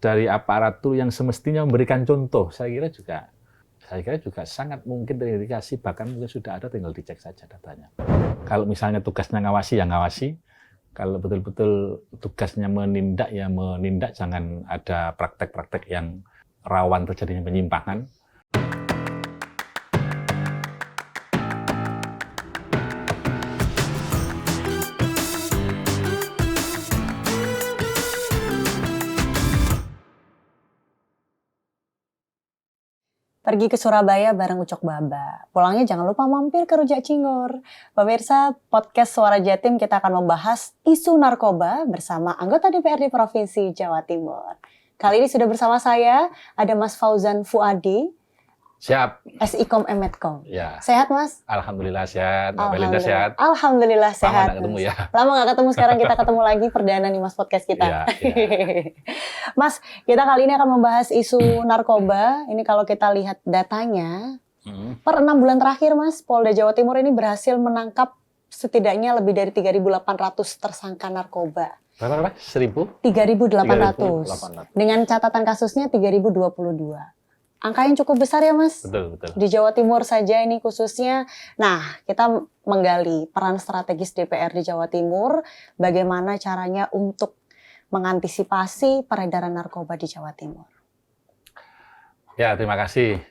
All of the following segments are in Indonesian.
dari aparatur yang semestinya memberikan contoh, saya kira juga sangat mungkin terindikasi, bahkan mungkin sudah ada, tinggal dicek saja datanya. Kalau misalnya tugasnya ngawasi, ya ngawasi. Kalau betul-betul tugasnya menindak, ya menindak. Jangan ada praktek-praktek yang rawan terjadinya penyimpangan. Pergi ke Surabaya bareng Ucok Baba. Pulangnya jangan lupa mampir ke Rujak Cingur. Pemirsa, podcast Suara Jatim kita akan membahas isu narkoba bersama anggota DPRD Provinsi Jawa Timur. Kali ini sudah bersama saya, ada Mas Fauzan Fuadi. Siap. SIKOM Emetkom. Ya. Sehat, Mas? Alhamdulillah sehat. Mbak Belinda sehat. Alhamdulillah sehat. Lama nggak ketemu ya. Lama nggak ketemu, sekarang kita ketemu lagi perdana nih Mas podcast kita. Ya. Mas, kita kali ini akan membahas isu narkoba. Ini kalau kita lihat datanya, per 6 bulan terakhir Mas, Polda Jawa Timur ini berhasil menangkap setidaknya lebih dari 3.800 tersangka narkoba. Berapa? 1.000? 3.800. Dengan catatan kasusnya 3.022. Angka yang cukup besar ya Mas? Betul. Di Jawa Timur saja ini khususnya. Nah, kita menggali peran strategis DPR di Jawa Timur, bagaimana caranya untuk mengantisipasi peredaran narkoba di Jawa Timur. Ya, terima kasih.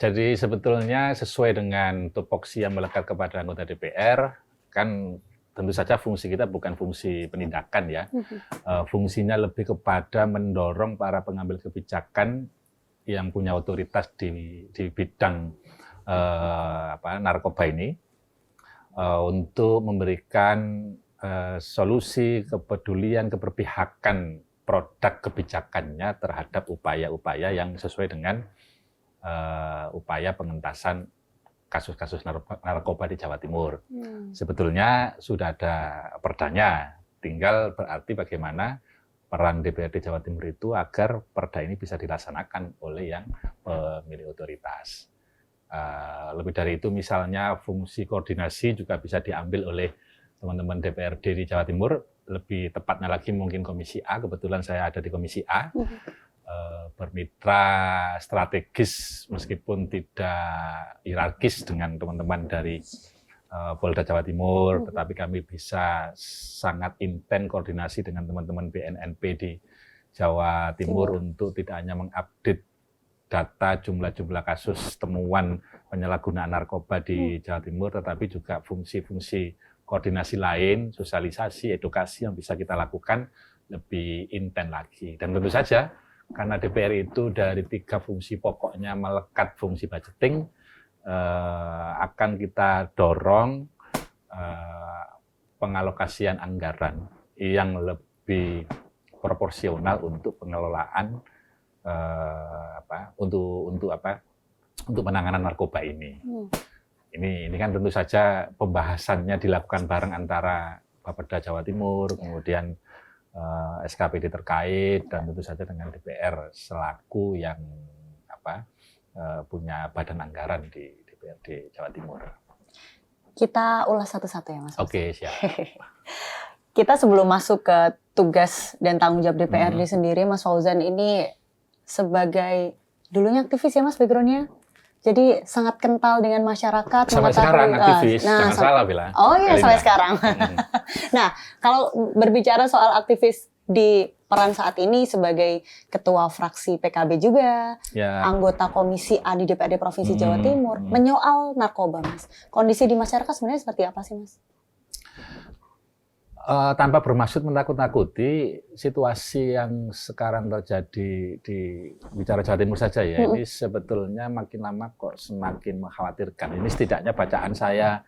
Jadi sebetulnya sesuai dengan tupoksi yang melekat kepada anggota DPR, kan tentu saja fungsi kita bukan fungsi penindakan ya. Fungsinya lebih kepada mendorong para pengambil kebijakan yang punya otoritas di bidang narkoba ini untuk memberikan solusi, kepedulian, keberpihakan produk kebijakannya terhadap upaya-upaya yang sesuai dengan upaya pengentasan kasus-kasus narkoba di Jawa Timur. Sebetulnya sudah ada perdanya, tinggal berarti bagaimana peran DPRD Jawa Timur itu agar perda ini bisa dilaksanakan oleh yang pemilik otoritas. Lebih dari itu, misalnya fungsi koordinasi juga bisa diambil oleh teman-teman DPRD di Jawa Timur, lebih tepatnya lagi mungkin Komisi A, kebetulan saya ada di Komisi A, bermitra strategis meskipun tidak hierarkis dengan teman-teman dari Polda Jawa Timur, tetapi kami bisa sangat intens koordinasi dengan teman-teman BNNP di Jawa Timur untuk tidak hanya mengupdate data jumlah kasus temuan penyalahgunaan narkoba di Jawa Timur, tetapi juga fungsi-fungsi koordinasi lain, sosialisasi, edukasi yang bisa kita lakukan lebih intens lagi. Dan tentu saja, karena DPR itu dari 3 fungsi pokoknya melekat fungsi budgeting, akan kita dorong pengalokasian anggaran yang lebih proporsional untuk pengelolaan untuk penanganan narkoba ini. Ini kan tentu saja pembahasannya dilakukan bareng antara Bapeda Jawa Timur, kemudian SKPD terkait, dan tentu saja dengan DPR selaku yang punya badan anggaran di DPRD Jawa Timur. Kita ulas satu-satu ya Mas. Oke, siap. Kita sebelum masuk ke tugas dan tanggung jawab DPRD sendiri, Mas Fauzan ini sebagai dulunya aktivis ya Mas background-nya. Jadi sangat kental dengan masyarakat. Sampai sekarang aktivis, jangan salah bilang. Oh iya, sampai sekarang. Nah, kalau berbicara soal aktivis di peran saat ini sebagai ketua fraksi PKB juga, anggota Komisi A di DPRD Provinsi Jawa Timur, menyoal narkoba, Mas. Kondisi di masyarakat sebenarnya seperti apa sih, Mas? Tanpa bermaksud menakut-nakuti, situasi yang sekarang terjadi di bicara Jawa Timur saja ya, ini sebetulnya makin lama kok semakin mengkhawatirkan. Ini setidaknya bacaan saya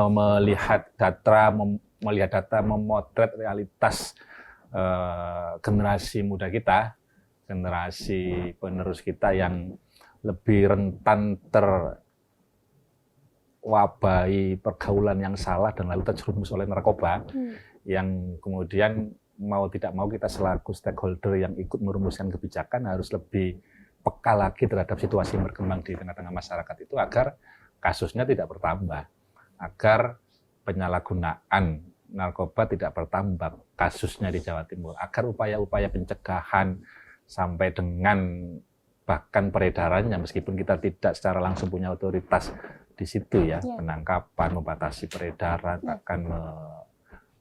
melihat data, memotret realitas generasi muda kita, generasi penerus kita yang lebih rentan terwabai pergaulan yang salah dan lalu terjerumus oleh narkoba, yang kemudian mau tidak mau kita selaku stakeholder yang ikut merumuskan kebijakan harus lebih peka lagi terhadap situasi yang berkembang di tengah-tengah masyarakat itu agar kasusnya tidak bertambah, agar penyalahgunaan narkoba tidak bertambah kasusnya di Jawa Timur, agar upaya-upaya pencegahan sampai dengan bahkan peredarannya, meskipun kita tidak secara langsung punya otoritas di situ ya, penangkapan, membatasi peredaran, bahkan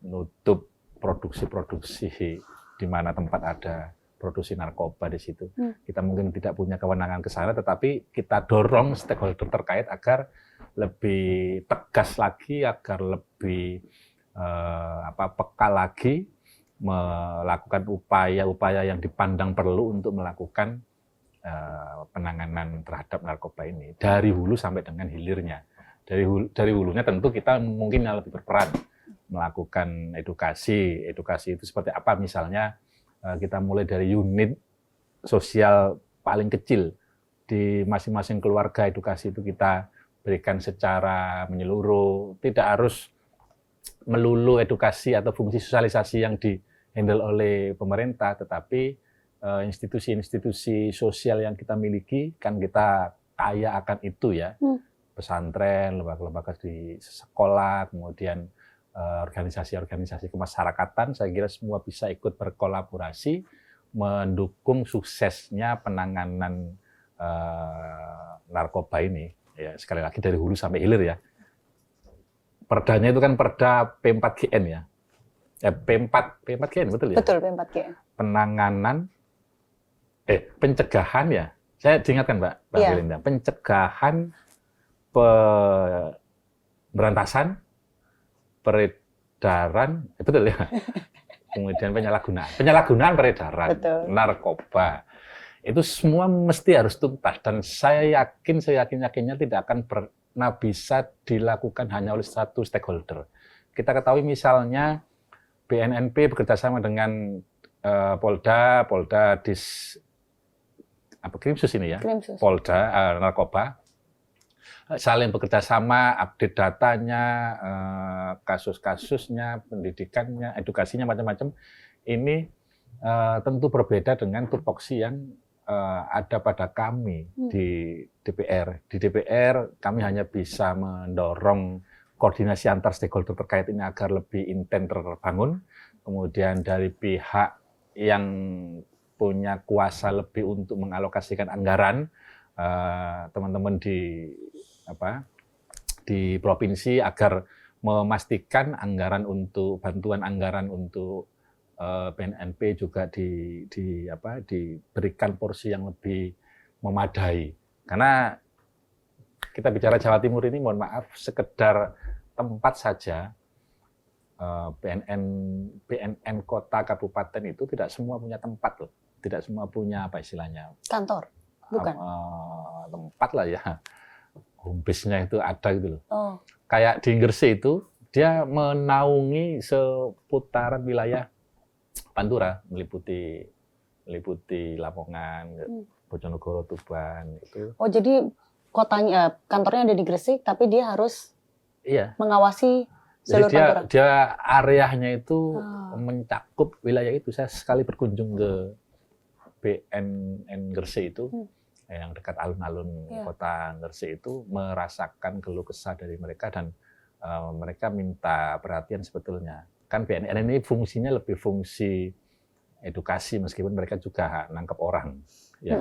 menutup produksi-produksi di mana tempat ada produksi narkoba di situ. Kita mungkin tidak punya kewenangan ke sana, tetapi kita dorong stakeholder terkait agar lebih tegas lagi, agar lebih peka lagi, melakukan upaya-upaya yang dipandang perlu untuk melakukan penanganan terhadap narkoba ini dari hulu sampai dengan hilirnya. Dari hulunya tentu kita mungkin lebih berperan melakukan edukasi itu seperti apa, misalnya kita mulai dari unit sosial paling kecil di masing-masing keluarga, edukasi itu kita berikan secara menyeluruh, tidak harus melulu edukasi atau fungsi sosialisasi yang di-handle oleh pemerintah, tetapi institusi-institusi sosial yang kita miliki, kan kita kaya akan itu ya, pesantren, lembaga-lembaga di sekolah, kemudian organisasi-organisasi kemasyarakatan, saya kira semua bisa ikut berkolaborasi mendukung suksesnya penanganan narkoba ini. Ya, sekali lagi dari hulu sampai hilir ya. Perdanya itu kan Perda P4GN ya. P4GN betul ya? Betul, P4GN. Pencegahan ya. Saya diingatkan Mbak Belinda, pencegahan, pemberantasan, peredaran, betul ya? Kemudian penyalahgunaan peredaran narkoba. Itu semua mesti harus tuntas, dan saya yakin-yakinnya tidak akan pernah bisa dilakukan hanya oleh satu stakeholder. Kita ketahui misalnya BNNP bekerjasama dengan Polda Krimsus ini ya, Krimsus. Polda narkoba, saling bekerja sama, update datanya, kasus-kasusnya, pendidikannya, edukasinya, macam-macam. Ini tentu berbeda dengan tupoksi yang ada pada kami di DPR. Di DPR kami hanya bisa mendorong koordinasi antar stakeholder terkait ini agar lebih intens terbangun. Kemudian dari pihak yang punya kuasa lebih untuk mengalokasikan anggaran, teman-teman di provinsi agar memastikan bantuan anggaran untuk BNNP juga diberikan porsi yang lebih memadai. Karena kita bicara Jawa Timur ini, mohon maaf, sekedar tempat saja, BNN kota kabupaten itu tidak semua punya tempat loh, tidak semua punya kantor, bukan tempat lah ya, home base-nya itu ada gitu loh. Kayak di Gresik itu dia menaungi seputaran wilayah Pantura, meliputi Lamongan, Bojonegoro, Tuban itu. Oh, jadi kantornya ada di Gresik, tapi dia harus mengawasi seluruh Pantura. Dia areanya itu mencakup wilayah itu. Saya sekali berkunjung ke BNN Gresik itu, yang dekat alun-alun kota Gresik itu, merasakan keluh kesah dari mereka, dan mereka minta perhatian sebetulnya. Kan BNN ini fungsinya lebih fungsi edukasi, meskipun mereka juga nangkep orang. Ya.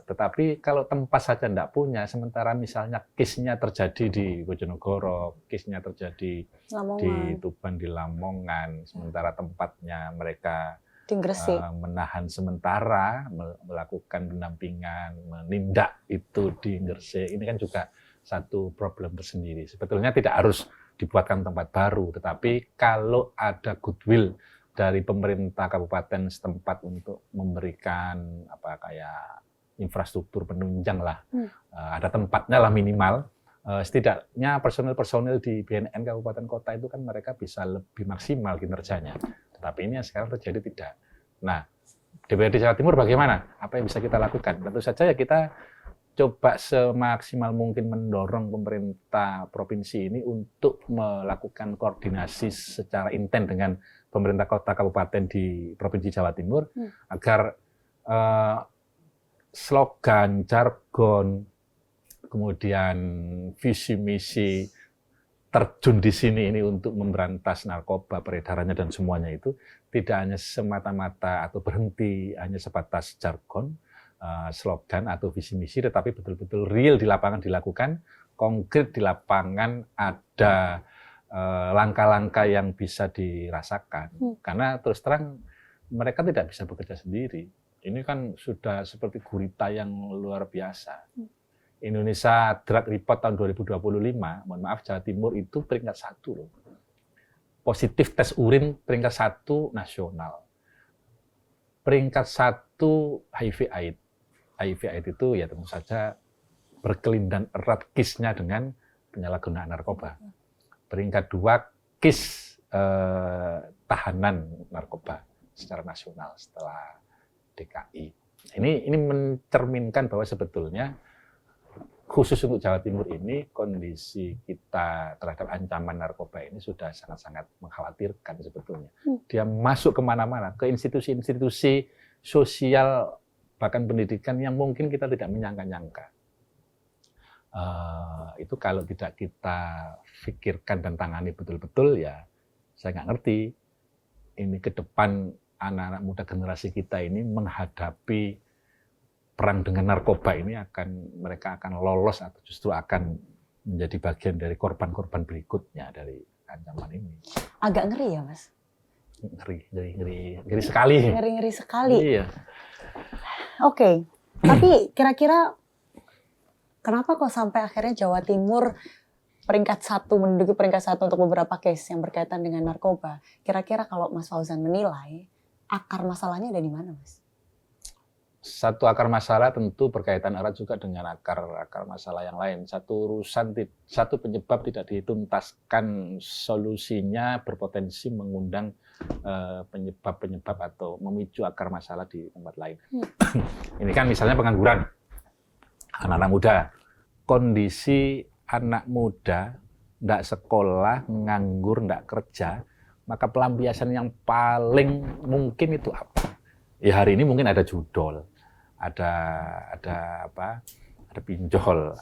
Tetapi kalau tempat saja tidak punya, sementara misalnya case-nya terjadi di Bojonegoro, case-nya terjadi di Tuban, di Lamongan, sementara tempatnya mereka menahan sementara, melakukan pendampingan, menindak itu di Gresik. Ini kan juga satu problem tersendiri. Sebetulnya tidak harus dibuatkan tempat baru, tetapi kalau ada goodwill dari pemerintah kabupaten setempat untuk memberikan kayak infrastruktur penunjang lah, ada tempatnya lah minimal, setidaknya personil-personil di BNN kabupaten kota itu kan mereka bisa lebih maksimal kinerjanya. Tetapi ini yang sekarang terjadi tidak. Nah, DPRD Jawa Timur bagaimana? Apa yang bisa kita lakukan? Tentu saja ya kita coba semaksimal mungkin mendorong pemerintah provinsi ini untuk melakukan koordinasi secara intens dengan pemerintah kota kabupaten di Provinsi Jawa Timur, agar slogan, jargon, kemudian visi misi terjun di sini ini untuk memberantas narkoba, peredarannya dan semuanya itu tidak hanya semata-mata atau berhenti hanya sebatas jargon, slogan atau visi misi, tetapi betul-betul real di lapangan dilakukan, konkret di lapangan ada langkah-langkah yang bisa dirasakan. Karena terus terang mereka tidak bisa bekerja sendiri. Ini kan sudah seperti gurita yang luar biasa. Indonesia Drug Report tahun 2025, mohon maaf, Jawa Timur itu peringkat 1 loh. Positif tes urin peringkat 1 nasional. Peringkat 1 HIV/AIDS. HIV/AIDS itu ya tentu saja berkelindan erat kisnya dengan penyalahgunaan narkoba. Peringkat 2 kis tahanan narkoba secara nasional setelah DKI. Ini mencerminkan bahwa sebetulnya khusus untuk Jawa Timur ini, kondisi kita terhadap ancaman narkoba ini sudah sangat-sangat mengkhawatirkan sebetulnya. Dia masuk kemana-mana, ke institusi-institusi sosial, bahkan pendidikan yang mungkin kita tidak menyangka-nyangka. Itu kalau tidak kita pikirkan dan tangani betul-betul, ya saya nggak ngerti ini ke depan anak-anak muda generasi kita ini menghadapi perang dengan narkoba ini mereka akan lolos atau justru akan menjadi bagian dari korban-korban berikutnya dari ancaman ini. Agak ngeri ya, Mas? Ngeri sekali. Ngeri sekali. Iya. Oke, tapi kira-kira kenapa kok sampai akhirnya Jawa Timur menduduki peringkat 1 untuk beberapa case yang berkaitan dengan narkoba? Kira-kira kalau Mas Fauzan menilai, akar masalahnya ada di mana, Mas? Satu akar masalah tentu berkaitan erat juga dengan akar masalah yang lain. Satu penyebab tidak dituntaskan solusinya berpotensi mengundang penyebab atau memicu akar masalah di tempat lain. Ini kan misalnya pengangguran anak-anak muda. Kondisi anak muda nggak sekolah, nganggur, nggak kerja, maka pelampiasan yang paling mungkin itu apa? Ya hari ini mungkin ada judol, ada pinjol,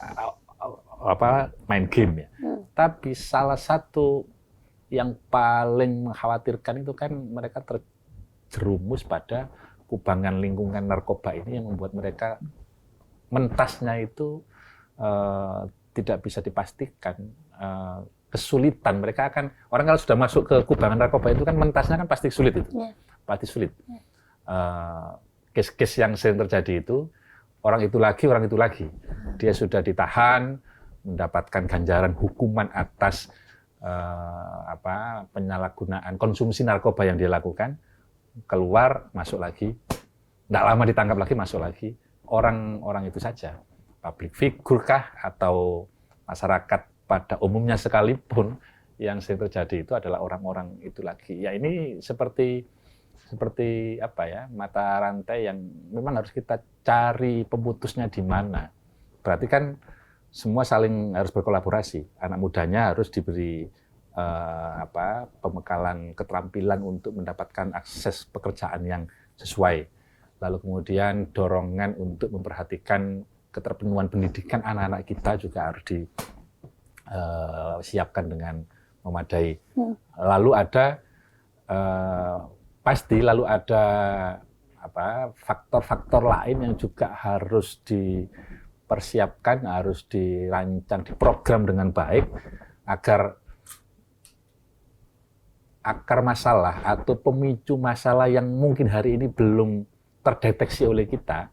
main game ya. Tapi salah satu yang paling mengkhawatirkan itu kan mereka terjerumus pada kubangan lingkungan narkoba ini yang membuat mereka mentasnya itu tidak bisa dipastikan, kesulitan. Mereka orang kalau sudah masuk ke kubangan narkoba itu kan mentasnya kan pasti sulit itu, pasti sulit. Case-case yang sering terjadi itu orang itu lagi, dia sudah ditahan, mendapatkan ganjaran hukuman atas penyalahgunaan konsumsi narkoba yang dia lakukan, keluar masuk lagi, tidak lama ditangkap lagi masuk lagi. Orang itu saja, public figure kah atau masyarakat pada umumnya sekalipun, yang sering terjadi itu adalah orang-orang itu lagi. Ya ini seperti mata rantai yang memang harus kita cari pemutusnya di mana. Berarti kan semua saling harus berkolaborasi. Anak mudanya harus diberi pembekalan keterampilan untuk mendapatkan akses pekerjaan yang sesuai. Lalu kemudian dorongan untuk memperhatikan keterpenuhan pendidikan anak-anak kita juga harus disiapkan dengan memadai. Lalu ada faktor-faktor lain yang juga harus dipersiapkan, harus dirancang, diprogram dengan baik agar akar masalah atau pemicu masalah yang mungkin hari ini belum terdeteksi oleh kita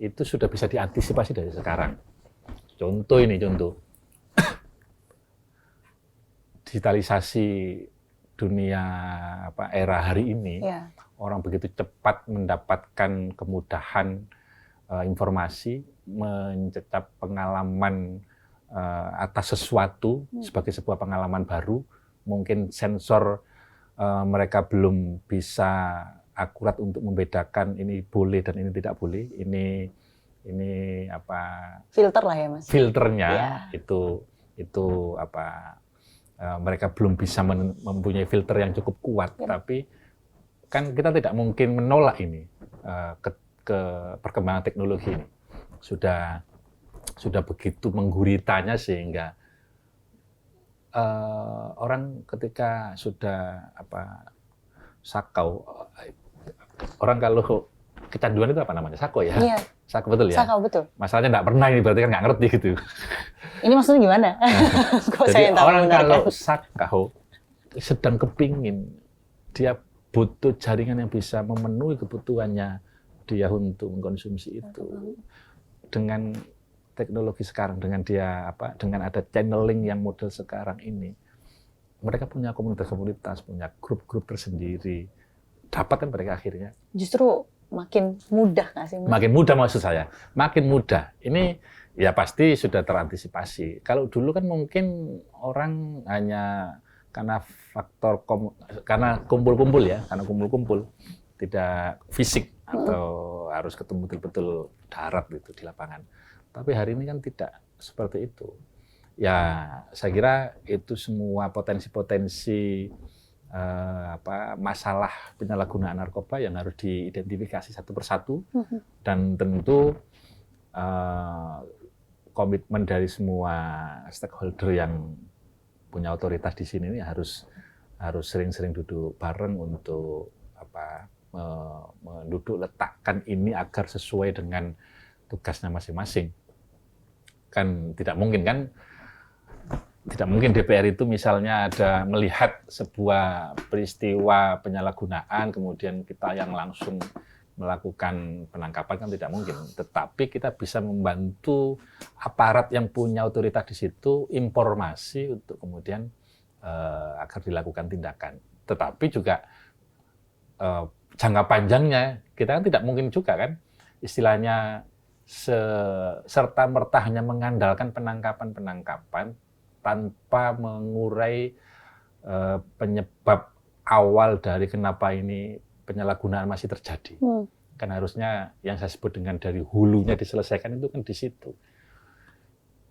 itu sudah bisa diantisipasi dari sekarang. Contoh digitalisasi dunia era hari ini, orang begitu cepat mendapatkan kemudahan informasi, mencecap pengalaman atas sesuatu sebagai sebuah pengalaman baru. Mungkin sensor mereka belum bisa akurat untuk membedakan ini boleh dan ini tidak boleh. Ini filter lah ya, Mas. Filternya itu mereka belum bisa mempunyai filter yang cukup kuat, tapi kan kita tidak mungkin menolak ini ke perkembangan teknologi ini. Sudah begitu mengguritanya sehingga orang ketika sudah sakau, orang kalau kecanduan itu apa namanya? Sako ya? Iya. Sako betul ya? Sakau, betul. Masalahnya nggak pernah ini, berarti kan nggak ngerti gitu. Ini maksudnya gimana? Kok Jadi saya yang tahu orang membenarkan? kalau sakau sedang kepingin, dia butuh jaringan yang bisa memenuhi kebutuhannya dia untuk mengkonsumsi itu. Dengan teknologi sekarang, dengan ada channeling yang model sekarang ini, mereka punya komunitas-komunitas, punya grup-grup tersendiri. Dapat kan mereka akhirnya. Justru makin mudah nggak sih? Makin mudah maksud saya, makin mudah. Ini ya pasti sudah terantisipasi. Kalau dulu kan mungkin orang hanya karena faktor karena kumpul-kumpul ya, karena kumpul-kumpul tidak fisik atau harus ketemu betul-betul darat gitu di lapangan. Tapi hari ini kan tidak seperti itu. Ya, saya kira itu semua potensi-potensi masalah penyalahgunaan narkoba yang harus diidentifikasi satu persatu, dan tentu komitmen dari semua stakeholder yang punya otoritas di sini ini harus sering-sering duduk bareng untuk menduduk letakkan ini agar sesuai dengan tugasnya masing-masing. Kan tidak mungkin DPR itu misalnya ada melihat sebuah peristiwa penyalahgunaan, kemudian kita yang langsung melakukan penangkapan, kan tidak mungkin. Tetapi kita bisa membantu aparat yang punya otoritas di situ informasi untuk kemudian agar dilakukan tindakan. Tetapi juga jangka panjangnya kita kan tidak mungkin juga kan istilahnya serta-merta hanya mengandalkan penangkapan tanpa mengurai penyebab awal dari kenapa ini penyalahgunaan masih terjadi. Kan harusnya yang saya sebut dengan dari hulunya diselesaikan itu kan di situ.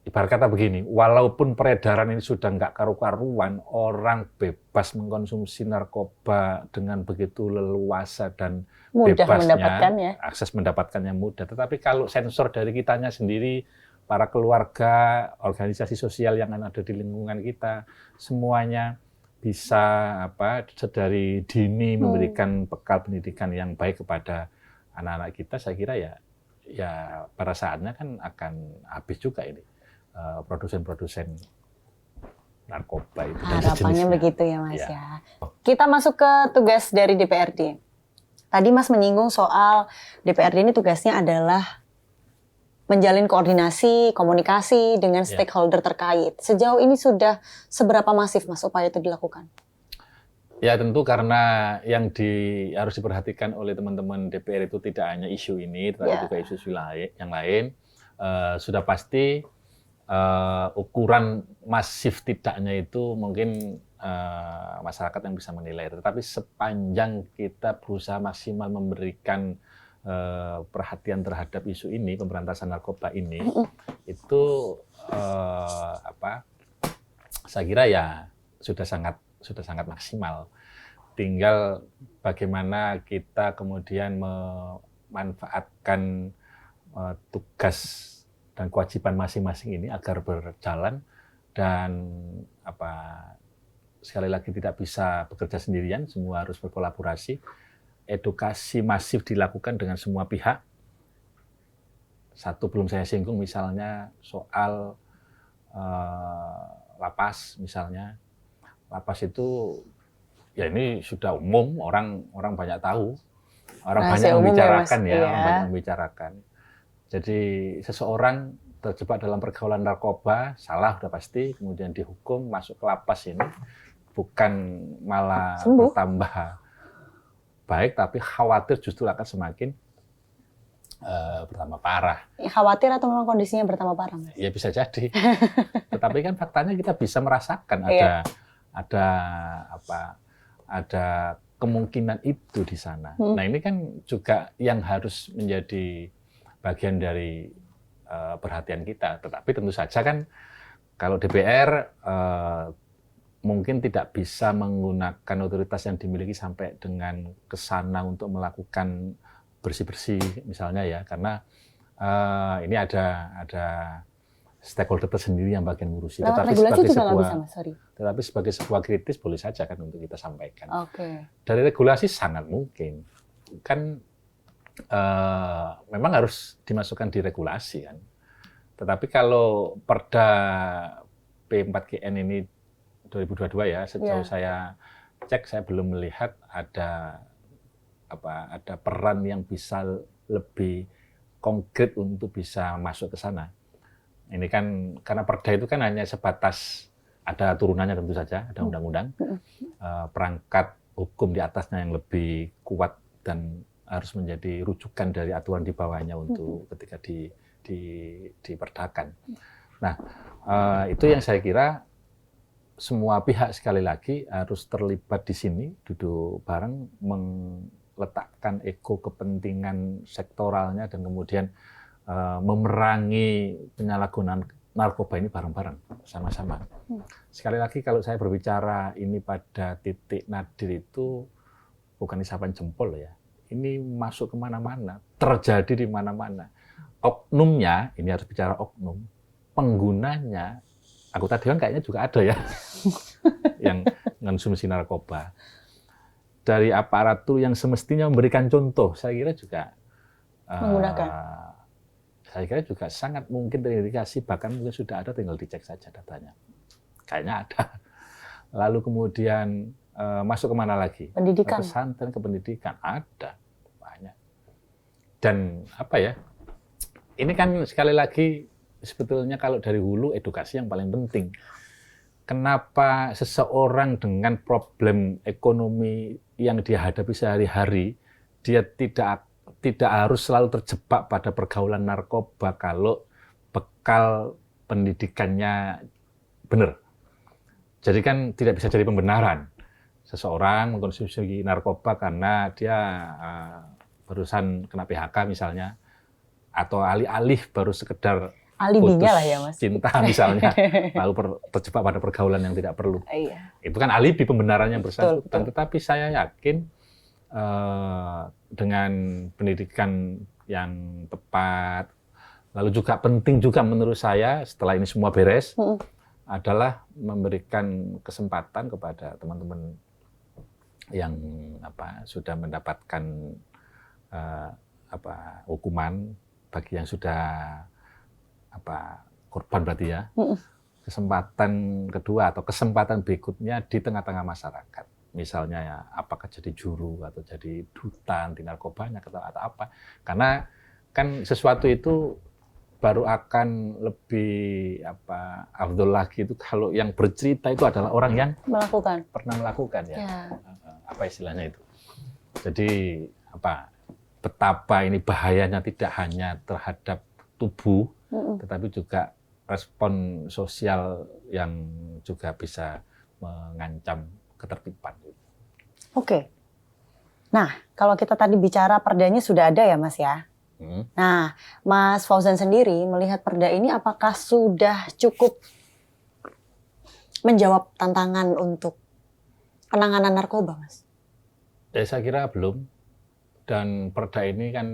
Ibarat kata begini, walaupun peredaran ini sudah nggak karu-karuan, orang bebas mengkonsumsi narkoba dengan begitu leluasa dan mudah bebasnya, mendapatkannya. akses mendapatkannya mudah. Tetapi kalau sensor dari kitanya sendiri, para keluarga, organisasi sosial yang ada di lingkungan kita, semuanya bisa sedari dini memberikan bekal pendidikan yang baik kepada anak-anak kita, saya kira ya pada saatnya kan akan habis juga ini produsen-produsen narkoba itu. Harapannya begitu ya Mas ya. Kita masuk ke tugas dari DPRD. Tadi Mas menyinggung soal DPRD ini tugasnya adalah menjalin koordinasi, komunikasi dengan stakeholder terkait. Sejauh ini sudah seberapa masif Mas upaya itu dilakukan? Ya tentu karena yang harus diperhatikan oleh teman-teman DPR itu tidak hanya isu ini, tetapi juga isu-isu yang lain. Sudah pasti ukuran masif tidaknya itu mungkin masyarakat yang bisa menilai. Tetapi sepanjang kita berusaha maksimal memberikan perhatian terhadap isu ini, pemberantasan narkoba ini, itu saya kira ya sudah sangat maksimal. Tinggal bagaimana kita kemudian memanfaatkan tugas dan kewajiban masing-masing ini agar berjalan dan sekali lagi tidak bisa bekerja sendirian, semua harus berkolaborasi. Edukasi masif dilakukan dengan semua pihak. Satu belum saya singgung misalnya soal lapas misalnya. Lapas itu ya ini sudah umum, orang banyak tahu, orang banyak membicarakan orang banyak membicarakan. Jadi seseorang terjebak dalam pergaulan narkoba, salah udah pasti, kemudian dihukum, masuk ke lapas ini, bukan malah bertambah baik, tapi khawatir justru akan semakin bertambah parah. Khawatir atau memang kondisinya bertambah parah? Mas? Ya bisa jadi. Tetapi kan faktanya kita bisa merasakan ada kemungkinan itu di sana. Nah ini kan juga yang harus menjadi bagian dari perhatian kita. Tetapi tentu saja kan kalau DPR mungkin tidak bisa menggunakan otoritas yang dimiliki sampai dengan ke sana untuk melakukan bersih-bersih misalnya ya, karena ini ada stakeholder tersendiri yang bagian ngurusi. Lewat regulasi juga nggak bisa, Mas? Sorry. Tetapi sebagai sebuah kritis boleh saja kan untuk kita sampaikan. Oke. Dari regulasi sangat mungkin. Kan memang harus dimasukkan di regulasi kan. Tetapi kalau Perda P4GN ini 2022 ya, sejauh saya cek saya belum melihat ada peran yang bisa lebih konkret untuk bisa masuk ke sana. Ini kan karena Perda itu kan hanya sebatas ada turunannya tentu saja, ada undang-undang, perangkat hukum di atasnya yang lebih kuat dan harus menjadi rujukan dari aturan di bawahnya untuk ketika diperdakan. Nah, itu yang saya kira semua pihak sekali lagi harus terlibat di sini, duduk bareng, meletakkan ego kepentingan sektoralnya dan kemudian memerangi penyalahgunaan narkoba ini bareng-bareng, sama-sama. Sekali lagi kalau saya berbicara ini pada titik nadir itu bukan isapan jempol ya. Ini masuk kemana-mana, terjadi di mana-mana. Oknumnya, ini harus bicara oknum, penggunanya, anggota dewan kayaknya juga ada ya, yang mengonsumsi narkoba. Dari aparatur yang semestinya memberikan contoh, saya kira juga menggunakan. Saya kira juga sangat mungkin terindikasi, bahkan mungkin sudah ada, tinggal dicek saja datanya. Kayaknya ada. Lalu kemudian masuk kemana lagi? Pendidikan. Ke pesantren, ke pendidikan, ada banyak. Dan apa ya? Ini kan sekali lagi sebetulnya kalau dari hulu edukasi yang paling penting. Kenapa seseorang dengan problem ekonomi yang dia hadapi sehari-hari, dia tidak harus selalu terjebak pada pergaulan narkoba kalau bekal pendidikannya benar. Jadi kan tidak bisa jadi pembenaran. Seseorang mengkonsumsi narkoba karena dia barusan kena PHK misalnya, atau alih-alih baru sekedar alibinya lah ya, Mas. Cinta misalnya, lalu terjebak pada pergaulan yang tidak perlu. Iya. Itu kan alibi pembenaran yang bersangkutan. Betul. Tetapi saya yakin dengan pendidikan yang tepat, lalu juga penting juga menurut saya setelah ini semua beres, adalah memberikan kesempatan kepada teman-teman yang sudah mendapatkan hukuman, bagi yang sudah korban berarti ya, kesempatan kedua atau kesempatan berikutnya di tengah-tengah masyarakat. Misalnya ya, apakah jadi juru atau jadi duta anti narkobanya atau apa. Karena kan sesuatu itu baru akan lebih afdol lagi itu kalau yang bercerita itu adalah orang yang pernah melakukan ya. Apa istilahnya itu. Jadi betapa ini bahayanya tidak hanya terhadap tubuh, tetapi juga respon sosial yang juga bisa mengancam ketertiban. Oke. Nah, kalau kita tadi bicara perdanya sudah ada ya, Mas ya. Nah, Mas Fauzan sendiri melihat perda ini apakah sudah cukup menjawab tantangan untuk penanganan narkoba, Mas? Saya kira belum. Dan perda ini kan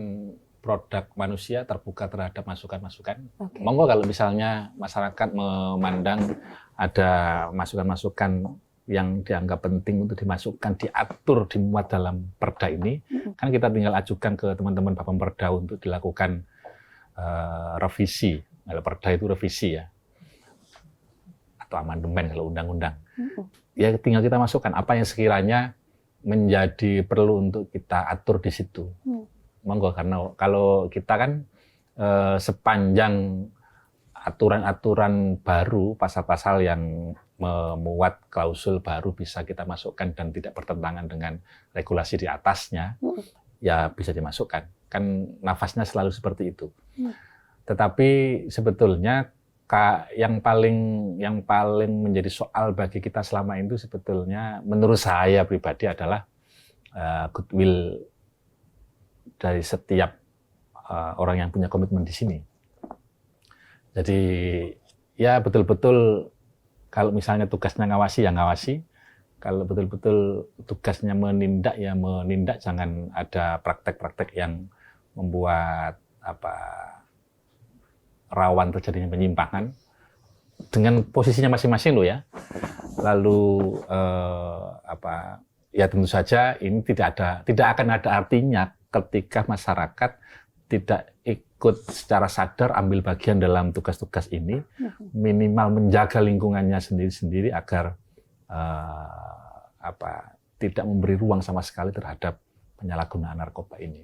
produk manusia, terbuka terhadap masukan-masukan. Monggo kalau misalnya masyarakat memandang ada masukan-masukan yang dianggap penting untuk dimasukkan, diatur, dimuat dalam perda ini, kan kita tinggal ajukan ke teman-teman Bapemperda untuk dilakukan revisi. Kalau perda itu revisi ya, atau amandemen kalau undang-undang. Ya tinggal kita masukkan apa yang sekiranya menjadi perlu untuk kita atur di situ. Monggo, karena kalau kita kan sepanjang aturan-aturan baru, pasal-pasal yang memuat klausul baru bisa kita masukkan dan tidak bertentangan dengan regulasi di atasnya, ya bisa dimasukkan. Kan nafasnya selalu seperti itu. Tetapi sebetulnya yang paling menjadi soal bagi kita selama itu sebetulnya menurut saya pribadi adalah goodwill dari setiap orang yang punya komitmen di sini. Jadi ya betul-betul kalau misalnya tugasnya ngawasi ya ngawasi, kalau betul-betul tugasnya menindak ya menindak, jangan ada praktek-praktek yang membuat rawan terjadinya penyimpangan dengan posisinya masing-masing loh ya. Lalu ya tentu saja ini tidak akan ada artinya ketika masyarakat tidak ikut secara sadar ambil bagian dalam tugas-tugas ini, minimal menjaga lingkungannya sendiri-sendiri agar tidak memberi ruang sama sekali terhadap penyalahgunaan narkoba ini.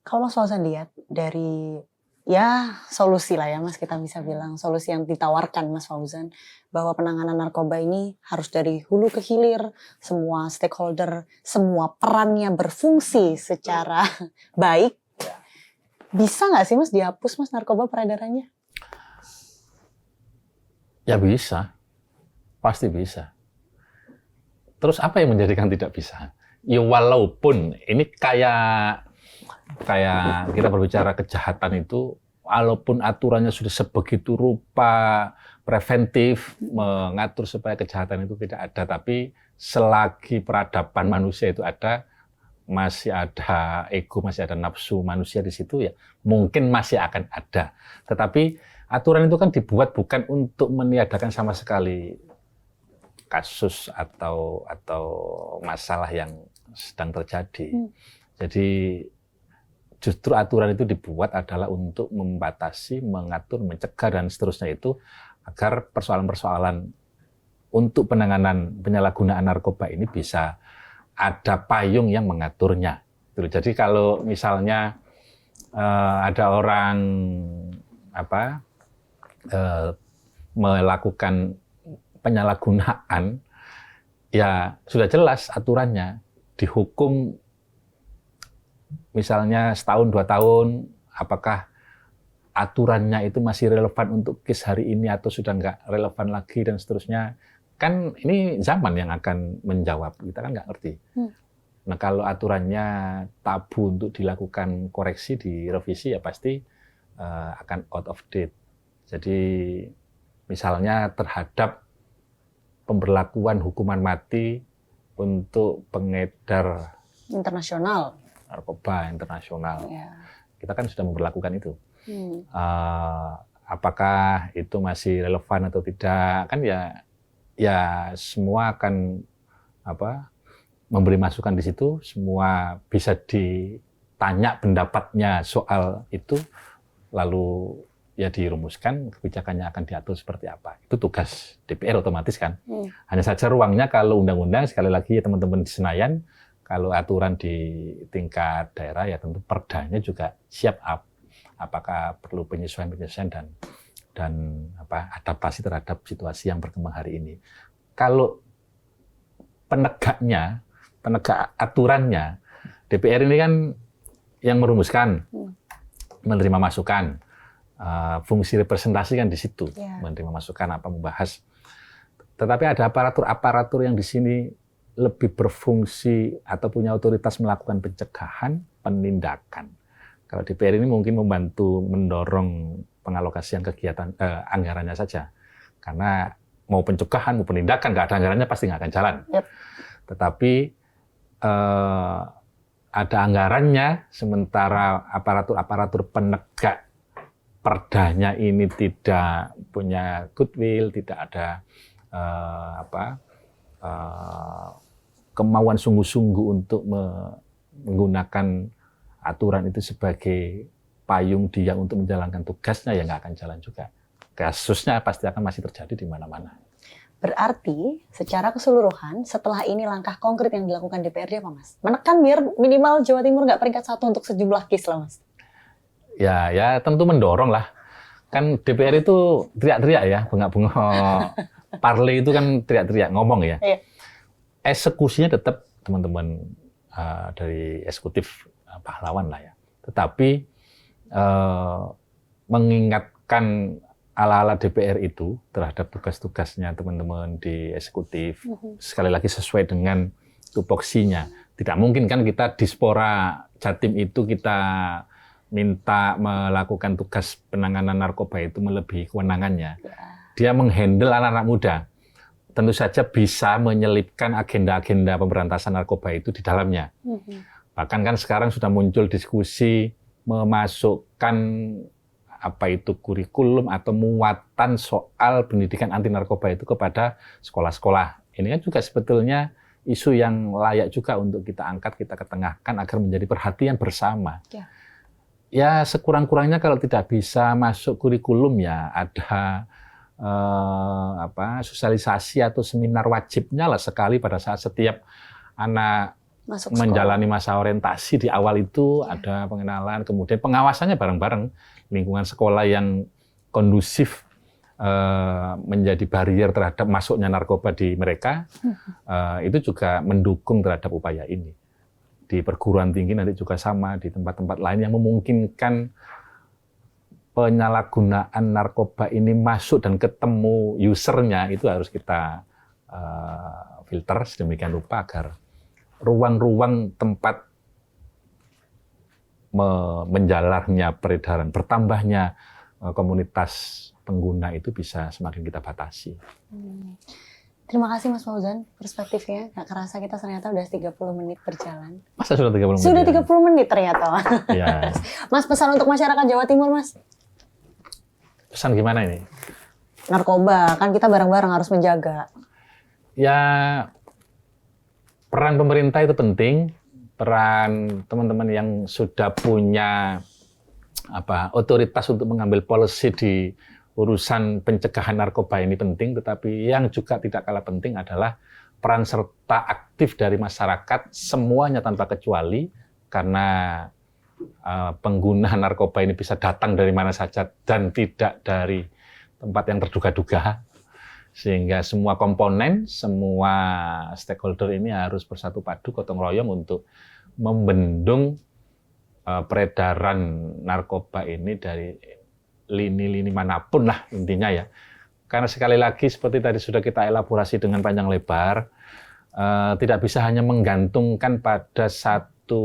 Kalau Mas Fauzan lihat dari ya solusi lah ya Mas, kita bisa bilang solusi yang ditawarkan Mas Fauzan bahwa penanganan narkoba ini harus dari hulu ke hilir, semua stakeholder, semua perannya berfungsi secara baik. Bisa nggak sih Mas dihapus Mas narkoba peredarannya? Ya bisa, pasti bisa. Terus apa yang menjadikan tidak bisa? Ya walaupun ini kayak kita berbicara kejahatan itu, walaupun aturannya sudah sebegitu rupa preventif mengatur supaya kejahatan itu tidak ada, tapi selagi peradaban manusia itu ada, masih ada ego, masih ada nafsu manusia di situ ya, mungkin masih akan ada. Tetapi aturan itu kan dibuat bukan untuk meniadakan sama sekali kasus atau masalah yang sedang terjadi. Jadi justru aturan itu dibuat adalah untuk membatasi, mengatur, mencegah, dan seterusnya itu agar persoalan-persoalan untuk penanganan penyalahgunaan narkoba ini bisa ada payung yang mengaturnya. Jadi kalau misalnya ada orang melakukan penyalahgunaan, ya sudah jelas aturannya, dihukum misalnya setahun 2 tahun, apakah aturannya itu masih relevan untuk kes hari ini atau sudah nggak relevan lagi dan seterusnya. Kan ini zaman yang akan menjawab, kita kan nggak ngerti. Nah kalau aturannya tabu untuk dilakukan koreksi, direvisi, ya pasti akan out of date. Jadi misalnya terhadap pemberlakuan hukuman mati untuk pengedar internasional. Narkoba internasional. Ya. Kita kan sudah memperlakukan itu. Apakah itu masih relevan atau tidak? Kan ya semua akan memberi masukan di situ. Semua bisa ditanya pendapatnya soal itu, lalu ya dirumuskan, kebijakannya akan diatur seperti apa. Itu tugas DPR otomatis kan. Hanya saja ruangnya kalau undang-undang, sekali lagi ya teman-teman di Senayan, kalau aturan di tingkat daerah ya tentu perdanya juga siap apakah perlu penyesuaian dan adaptasi terhadap situasi yang berkembang hari ini. Kalau penegak aturannya, DPR ini kan yang merumuskan, menerima masukan, fungsi representasi kan di situ, menerima masukan membahas. Tetapi ada aparatur yang di sini lebih berfungsi atau punya otoritas melakukan pencegahan, penindakan. Kalau DPR ini mungkin membantu mendorong pengalokasian kegiatan anggarannya saja, karena mau pencegahan, mau penindakan, nggak ada anggarannya pasti nggak akan jalan. Tetapi ada anggarannya, sementara aparatur penegak perdanya ini tidak punya goodwill, tidak ada kemauan sungguh-sungguh untuk menggunakan aturan itu sebagai payung dia untuk menjalankan tugasnya, ya nggak akan jalan juga. Kasusnya pasti akan masih terjadi di mana-mana. Berarti secara keseluruhan setelah ini langkah konkret yang dilakukan DPRD apa Mas? Menekan biar minimal Jawa Timur nggak peringkat 1 untuk sejumlah kes lah Mas. Ya tentu mendorong lah. Kan DPR itu teriak-teriak ya, bengak-bengok. Parle itu kan teriak-teriak, ngomong ya. Eksekusinya tetap teman-teman dari eksekutif pahlawan lah ya. Tetapi mengingatkan ala-ala DPR itu terhadap tugas-tugasnya teman-teman di eksekutif, sekali lagi sesuai dengan tupoksinya. Tidak mungkin kan kita Dispora Jatim itu kita minta melakukan tugas penanganan narkoba itu melebihi kewenangannya. Dia menghandle anak-anak muda. Tentu saja bisa menyelipkan agenda-agenda pemberantasan narkoba itu di dalamnya. Bahkan kan sekarang sudah muncul diskusi memasukkan apa itu kurikulum atau muatan soal pendidikan anti narkoba itu kepada sekolah-sekolah. Ini kan juga sebetulnya isu yang layak juga untuk kita angkat, kita ketengahkan agar menjadi perhatian bersama. Ya sekurang-kurangnya kalau tidak bisa masuk kurikulum ya ada sosialisasi atau seminar wajibnya lah sekali pada saat setiap anak Masuk menjalani masa orientasi di awal itu ada pengenalan, kemudian pengawasannya bareng-bareng, lingkungan sekolah yang kondusif menjadi barrier terhadap masuknya narkoba di mereka, itu juga mendukung terhadap upaya ini. Di perguruan tinggi nanti juga sama, di tempat-tempat lain yang memungkinkan penyalahgunaan narkoba ini masuk dan ketemu usernya, itu harus kita filter sedemikian rupa agar ruang-ruang tempat menjalarnya peredaran, bertambahnya komunitas pengguna itu bisa semakin kita batasi. Terima kasih Mas Fauzan, perspektifnya. Nggak kerasa kita ternyata udah 30 menit berjalan. Masa sudah 30 menit? Sudah 30 menit ternyata. Ya. Mas, pesan untuk masyarakat Jawa Timur, Mas? Pesan gimana ini? Narkoba, kan kita bareng-bareng harus menjaga. Ya, peran pemerintah itu penting. Peran teman-teman yang sudah punya otoritas untuk mengambil policy di urusan pencegahan narkoba ini penting, tetapi yang juga tidak kalah penting adalah peran serta aktif dari masyarakat semuanya tanpa kecuali, karena pengguna narkoba ini bisa datang dari mana saja dan tidak dari tempat yang terduga-duga, sehingga semua komponen, semua stakeholder ini harus bersatu padu, gotong royong untuk membendung peredaran narkoba ini dari lini-lini manapun lah intinya ya. Karena sekali lagi seperti tadi sudah kita elaborasi dengan panjang lebar, tidak bisa hanya menggantungkan pada satu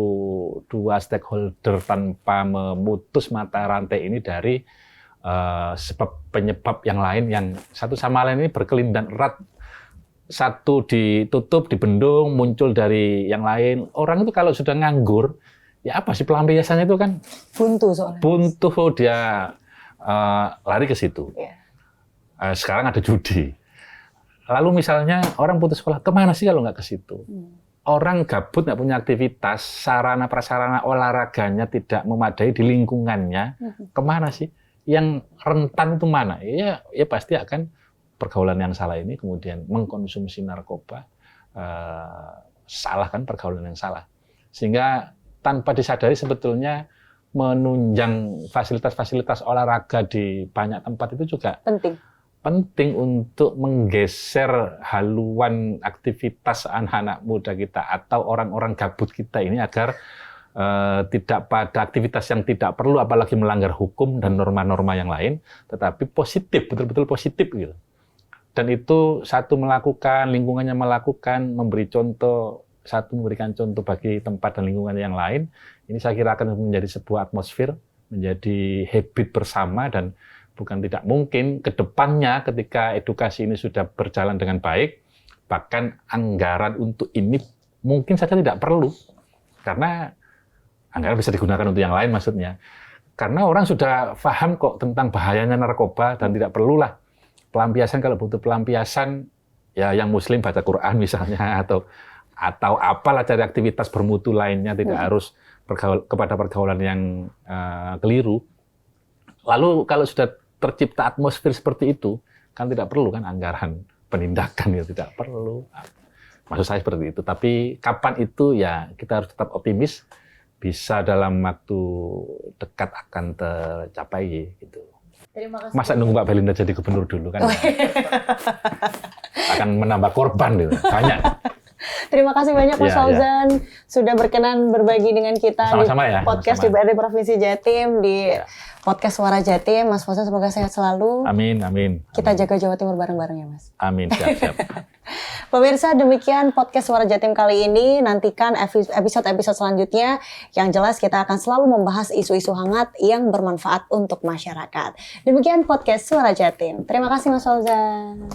dua stakeholder tanpa memutus mata rantai ini dari sebab penyebab yang lain yang satu sama lain ini berkelindan erat. Satu ditutup, dibendung, muncul dari yang lain. Orang itu kalau sudah nganggur, ya apa sih pelampiasannya itu kan? Buntu soalnya. Buntu, dia lari ke situ. Sekarang ada judi. Lalu misalnya orang putus sekolah, kemana sih kalau nggak ke situ? Orang gabut, nggak punya aktivitas, sarana prasarana olahraganya tidak memadai di lingkungannya, kemana sih? Yang rentan itu mana? Ya pasti akan pergaulan yang salah ini kemudian mengkonsumsi narkoba, salah kan pergaulan yang salah. Sehingga tanpa disadari sebetulnya menunjang fasilitas-fasilitas olahraga di banyak tempat itu juga penting untuk menggeser haluan aktivitas anak-anak muda kita atau orang-orang gabut kita ini agar tidak pada aktivitas yang tidak perlu, apalagi melanggar hukum dan norma-norma yang lain, tetapi positif, betul-betul positif gitu. Dan itu satu melakukan, lingkungannya melakukan, memberikan contoh bagi tempat dan lingkungan yang lain. Ini saya kira akan menjadi sebuah atmosfer, menjadi habit bersama, dan bukan tidak mungkin ke depannya ketika edukasi ini sudah berjalan dengan baik, bahkan anggaran untuk ini mungkin saja tidak perlu. Karena anggaran bisa digunakan untuk yang lain maksudnya. Karena orang sudah paham kok tentang bahayanya narkoba dan tidak perlulah pelampiasan. Kalau butuh pelampiasan, ya yang muslim baca Quran misalnya, atau apalah cari aktivitas bermutu lainnya, tidak harus kepada pergaulan yang keliru. Lalu kalau sudah tercipta atmosfer seperti itu, kan tidak perlu kan anggaran penindakan, ya tidak perlu. Maksud saya seperti itu. Tapi kapan itu ya kita harus tetap optimis, bisa dalam waktu dekat akan tercapai gitu. Terima kasih. Masa nunggu Mbak Belinda jadi gubernur dulu kan? Akan menambah korban gitu, banyak. Terima kasih banyak Mas Fauzan sudah berkenan berbagi dengan kita sama-sama di podcast DPRD Provinsi Jatim, di podcast Suara Jatim. Mas Fauzan semoga sehat selalu. Amin. Kita jaga Jawa Timur bareng-bareng ya Mas. Amin, siap. Pemirsa, demikian podcast Suara Jatim kali ini. Nantikan episode-episode selanjutnya. Yang jelas kita akan selalu membahas isu-isu hangat yang bermanfaat untuk masyarakat. Demikian podcast Suara Jatim. Terima kasih Mas Fauzan.